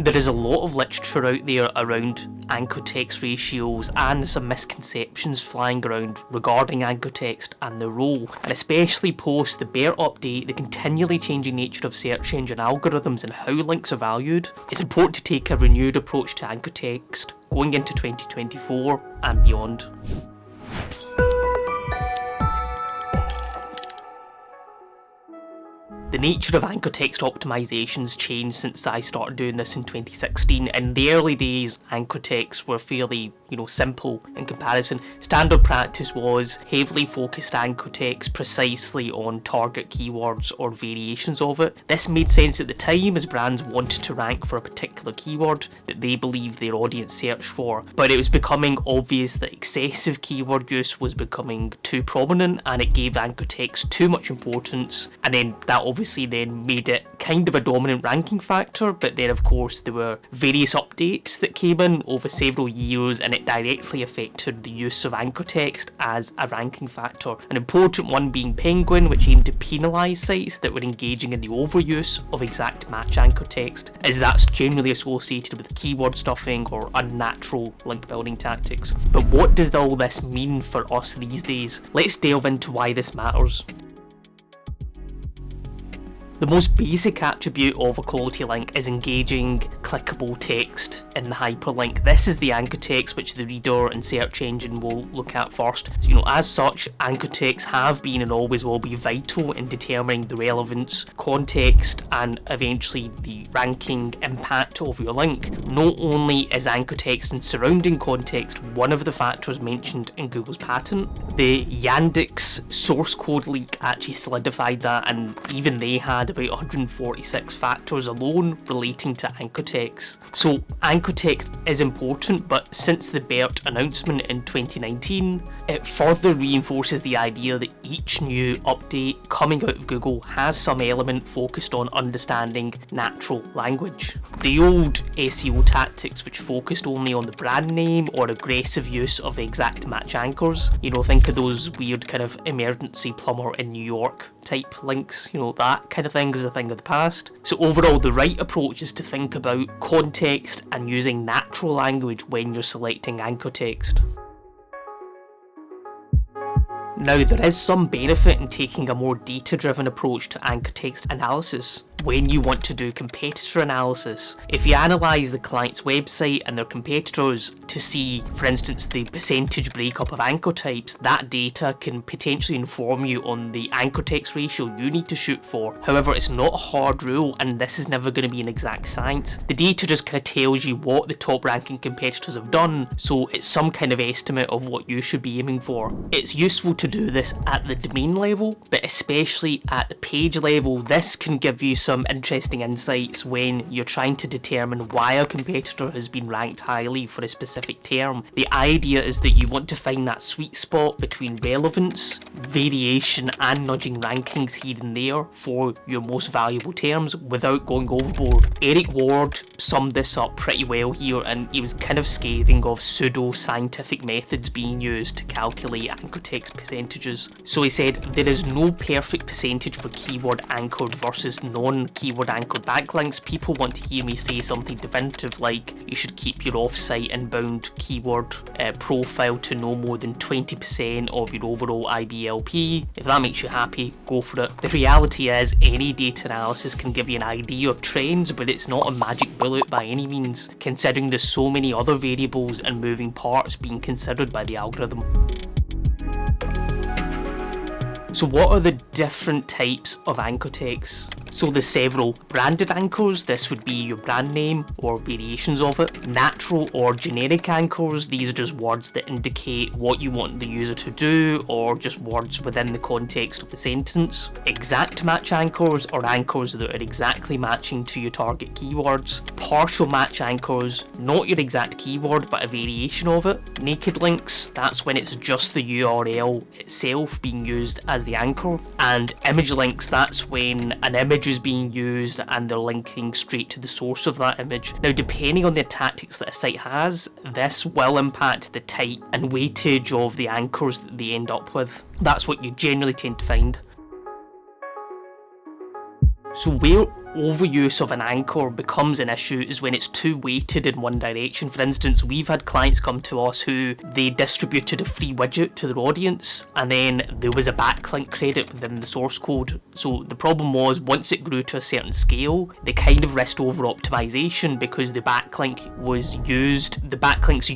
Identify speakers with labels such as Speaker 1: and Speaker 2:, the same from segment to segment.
Speaker 1: There is a lot of literature out there around anchor text ratios and some misconceptions flying around regarding anchor text and their role, and especially post the BERT update, the continually changing nature of search engine algorithms and how links are valued. It's important to take a renewed approach to anchor text going into 2024 and beyond. The nature of anchor text optimizations changed since I started doing this in 2016. In the early days, anchor texts were fairly, simple in comparison. Standard practice was heavily focused anchor text precisely on target keywords or variations of it. This made sense at the time as brands wanted to rank for a particular keyword that they believed their audience searched for, but it was becoming obvious that excessive keyword use was becoming too prominent and it gave anchor text too much importance, and then that obviously then made it kind of a dominant ranking factor. But then of course there were various updates that came in over several years and it directly affected the use of anchor text as a ranking factor. An important one being Penguin, which aimed to penalise sites that were engaging in the overuse of exact match anchor text, as that's generally associated with keyword stuffing or unnatural link building tactics. But what does all this mean for us these days? Let's delve into why this matters. The most basic attribute of a quality link is engaging, clickable text in the hyperlink. This is the anchor text which the reader and search engine will look at first. So, as such, anchor texts have been and always will be vital in determining the relevance, context, and eventually the ranking impact of your link. Not only is anchor text and surrounding context one of the factors mentioned in Google's patent, the Yandex source code leak actually solidified that, and even they had about 146 factors alone relating to anchor text. So anchor text is important, but since the BERT announcement in 2019, it further reinforces the idea that each new update coming out of Google has some element focused on understanding natural language. The old SEO tactics which focused only on the brand name or aggressive use of exact match anchors, think of those weird kind of emergency plumber in New York type links, that kind of thing is a thing of the past. So overall, the right approach is to think about context and using natural language when you're selecting anchor text. Now, there is some benefit in taking a more data-driven approach to anchor text analysis when you want to do competitor analysis. If you analyse the client's website and their competitors to see, for instance, the percentage breakup of anchor types, that data can potentially inform you on the anchor text ratio you need to shoot for. However, it's not a hard rule and this is never going to be an exact science. The data just kind of tells you what the top ranking competitors have done, so it's some kind of estimate of what you should be aiming for. It's useful to do this at the domain level, but especially at the page level, this can give you some interesting insights when you're trying to determine why a competitor has been ranked highly for a specific term. The idea is that you want to find that sweet spot between relevance, variation, and nudging rankings here and there for your most valuable terms without going overboard. Eric Ward summed this up pretty well here, and he was kind of scathing of pseudo-scientific methods being used to calculate anchor text percentages. So he said, there is no perfect percentage for keyword anchored versus non-keyword anchored backlinks. People want to hear me say something definitive like you should keep your off-site inbound keyword profile to no more than 20% of your overall IBLP. If that makes you happy, go for it. The reality is any data analysis can give you an idea of trends, but it's not a magic bullet by any means, considering there's so many other variables and moving parts being considered by the algorithm. So what are the different types of anchor text? So there's several. Branded anchors, this would be your brand name or variations of it. Natural or generic anchors, these are just words that indicate what you want the user to do or just words within the context of the sentence. Exact match anchors are anchors that are exactly matching to your target keywords. Partial match anchors, not your exact keyword but a variation of it. Naked links, that's when it's just the URL itself being used as the anchor. And image links, that's when an image is being used and they're linking straight to the source of that image. Now, depending on the tactics that a site has, this will impact the type and weightage of the anchors that they end up with. That's what you generally tend to find. So where overuse of an anchor becomes an issue is when it's too weighted in one direction. For instance, we've had clients come to us who they distributed a free widget to their audience, and then there was a backlink credit within the source code. So the problem was, once it grew to a certain scale, they kind of risked over optimization because the backlinks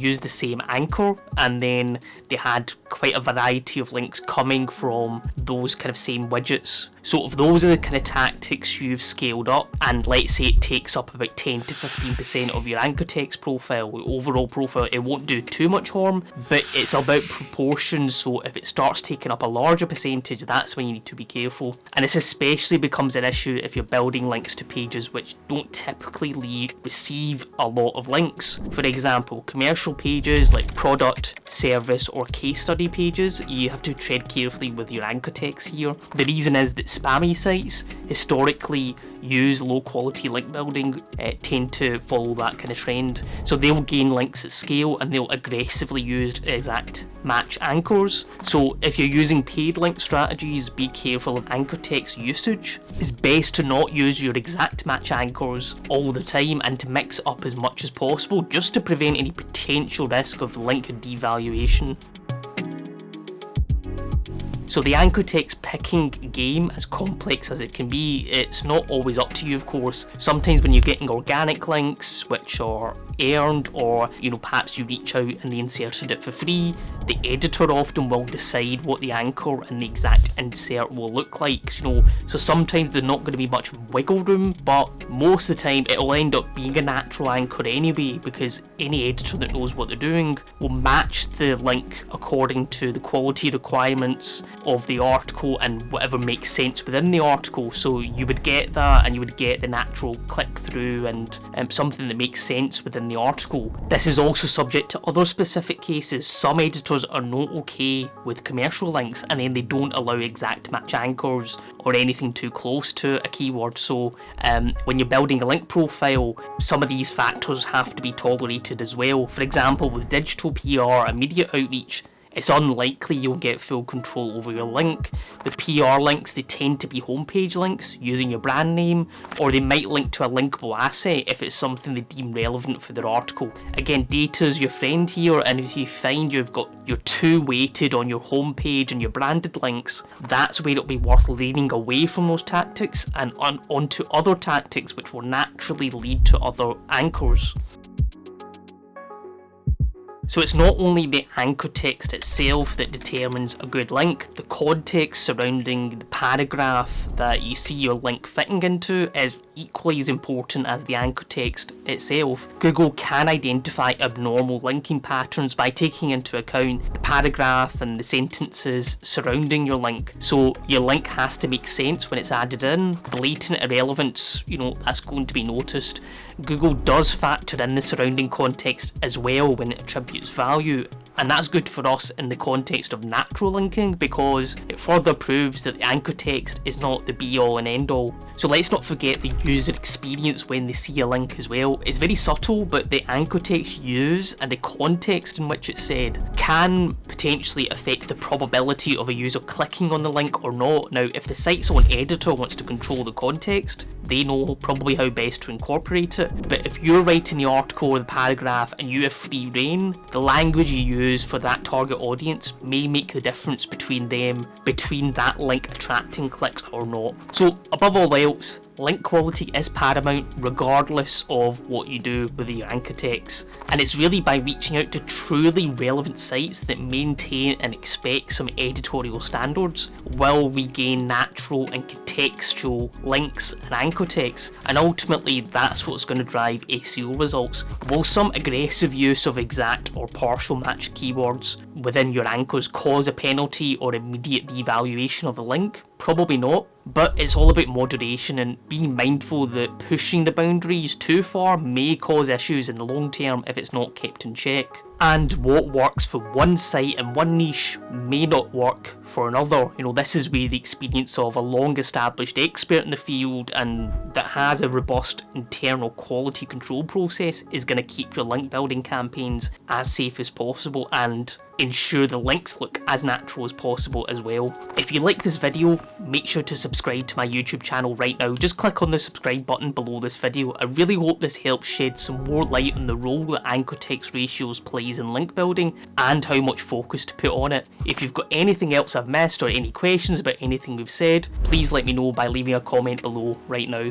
Speaker 1: used the same anchor, and then they had quite a variety of links coming from those kind of same widgets. So if those are the kind of tactics you've scaled up, and let's say it takes up about 10 to 15% of your anchor text profile, overall profile, it won't do too much harm, but it's about proportions. So if it starts taking up a larger percentage, that's when you need to be careful. And this especially becomes an issue if you're building links to pages which don't typically receive a lot of links. For example, commercial pages like product, service or case study pages, you have to tread carefully with your anchor text here. The reason is that spammy sites historically use low quality link building, tend to follow that kind of trend. So they'll gain links at scale and they'll aggressively use exact match anchors. So if you're using paid link strategies, be careful of anchor text usage. It's best to not use your exact match anchors all the time and to mix up as much as possible, just to prevent any potential risk of link devaluation. So the anchor text picking game, as complex as it can be, it's not always up to you, of course. Sometimes when you're getting organic links which are earned, or perhaps you reach out and they inserted it for free, the editor often will decide what the anchor and the exact insert will look like. So sometimes there's not going to be much wiggle room, but most of the time it'll end up being a natural anchor anyway, because any editor that knows what they're doing will match the link according to the quality requirements of the article and whatever makes sense within the article. So you would get that, and you would get the natural click through and something that makes sense within the article. This is also subject to other specific cases. Some editors are not okay with commercial links, and then they don't allow exact match anchors or anything too close to a keyword. So when you're building a link profile, some of these factors have to be tolerated as well. For example, with digital PR and media outreach, it's unlikely you'll get full control over your link. With PR links, they tend to be homepage links using your brand name, or they might link to a linkable asset if it's something they deem relevant for their article. Again, data's your friend here, and if you find you're too weighted on your homepage and your branded links, that's where it'll be worth leaning away from those tactics and onto other tactics which will naturally lead to other anchors. So it's not only the anchor text itself that determines a good link, the context surrounding the paragraph that you see your link fitting into is equally as important as the anchor text itself. Google can identify abnormal linking patterns by taking into account the paragraph and the sentences surrounding your link. So your link has to make sense when it's added in. Blatant irrelevance, that's going to be noticed. Google does factor in the surrounding context as well when it attributes value, and that's good for us in the context of natural linking because it further proves that the anchor text is not the be all and end all. So let's not forget the user experience when they see a link as well. It's very subtle, but the anchor text used and the context in which it's said can potentially affect the probability of a user clicking on the link or not. Now, if the site's own editor wants to control the context, they know probably how best to incorporate it. But if you're writing the article or the paragraph and you have free reign, the language you use for that target audience may make the difference between that link attracting clicks or not. So above all else, link quality is paramount regardless of what you do with your anchor text, and it's really by reaching out to truly relevant sites that maintain and expect some editorial standards will we gain natural and contextual links and anchor text, and ultimately that's what's going to drive SEO results. Will some aggressive use of exact or partial match keywords within your anchors cause a penalty or immediate devaluation of the link? Probably not, but it's all about moderation and being mindful that pushing the boundaries too far may cause issues in the long term if it's not kept in check. And what works for one site and one niche may not work for another. This is where the experience of a long established expert in the field and that has a robust internal quality control process is going to keep your link building campaigns as safe as possible and ensure the links look as natural as possible as well. If you like this video, make sure to subscribe to my YouTube channel right now. Just click on the subscribe button below this video. I really hope this helps shed some more light on the role that anchor text ratios plays in link building and how much focus to put on it. If you've got anything else I've missed or any questions about anything we've said, please let me know by leaving a comment below right now.